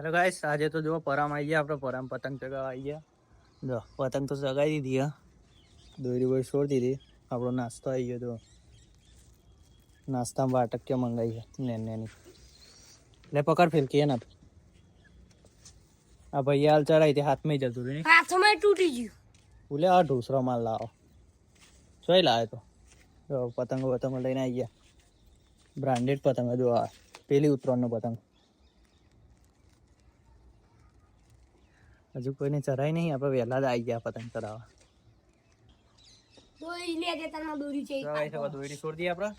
Hello guys, આજે તો જો પરામ આવી ગયા, આપણે પરામ પતંગ ચગાવવા આવી ગયા. જો પતંગ તો ચગાવી દીધી, હા દોરી બોરી છોડી દીધી. આપણો નાસ્તો આવી ગયો. તો નાસ્તામાં વાટકીઓ મંગાવી છે નેની. લે પકડ ફિરકી એના આ ભાઈ હાલ ચડાવી તે હાથમાં જતું રહ્યું. હાથમાં તૂટી ગયું. બોલે આ ઢોસરો માલ લાવો. જોઈ લાવે તો જો પતંગો લઈને આવી ગયા. બ્રાન્ડેડ પતંગ. જો આ પેલી ઉત્તરાયણનો પતંગ. હજુ કોઈને ચરાય નહીં, આપણે વહેલા જ આવી ગયા પતંગ ચરાવવા. દોરી લે દે, તારમાં દોરી છે. દોરી છોડી દઈએ આપણે.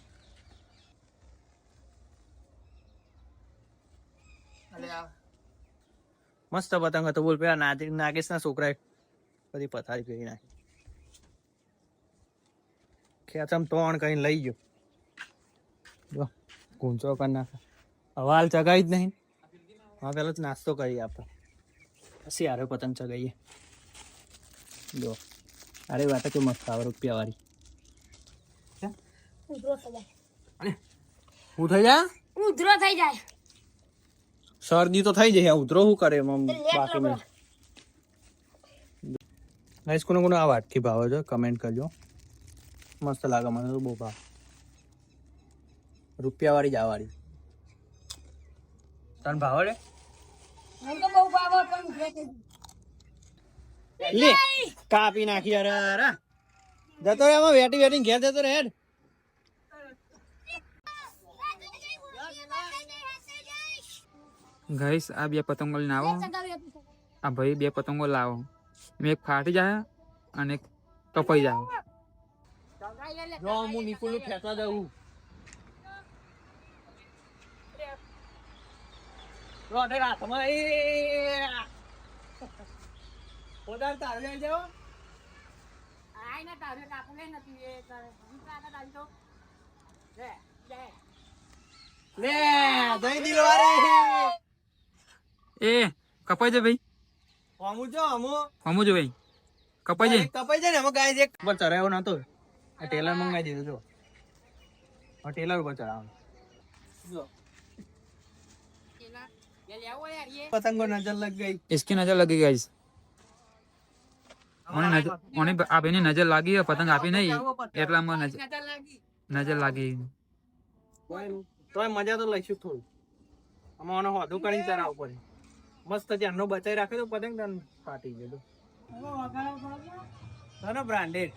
મસ્ત પતંગ હતો. બોલ પેલા નાગેશ ના છોકરાએ બધી પથારી ફેરી નાખી. ખેતમ તોણ કઈ લઈ ગયો. જો ગુંચો કરી નાખે. હવાલ ચગાવી જ નહીં. હા પેલો નાસ્તો કરીએ આપણે, પછી આરે પતંગ ચગાવીએ. જો અરે વાત કે મસ્ત આવે રૂપિયા વાળી. હું થઈ જાય ઉધરો થઈ જાય. શરદી તો થઈ જાય. ઉધરો શું કરે બાકી નહીં. ગાઈસ કોને આ વાટકી ભાવે છે કમેન્ટ કરજો. મસ્ત લાગે મને તો બહુ ભાવ. રૂપિયા વાળી જ આ વાળી તને ભાવે રે? મને તો બહુ ભાવે પણ ઉધરો થઈ જાય. લે કાપી નાખી. અરે અરે જતો રે આમાં વેટી ઘેર જતો રે હેડ. ગાઈસ આ બે પતંગો લઈને આવો. આ ભાઈ બે પતંગો લાવો. એક ફાટી જાય અને એક કપાઈ જાય. જો હું નિકુલ ફેંકવા દઉં. હાથમાં પોતાને તારે લઈ જાઓ. લે દઈ દીધો એ કપાઈ જાય ભાઈ. અમુ જો અમુ જો ભાઈ કપાઈ જાય. કપાઈ જાય ને અમે ગાય એક પર ચડાયો નતો. આ ટેલર મંગાવી દીધો. જો આ ટેલર ઉપર ચડાવવાનો. જો પતંગો નજર લગ ગઈ. इसकी नजर लगी गाइस. મને આ બેની નજર લાગી હે પતંગ આપી નહીં એટલામાં નજર લાગી. તોય મજા તો લઈશું થોડું. આમાં હોદું કરીને ચરાવવું પડે. મસ્ત ધ્યાનનો બચાવી રાખે તો પતંગ તને ફાટી ગયો. બ્રાન્ડેડ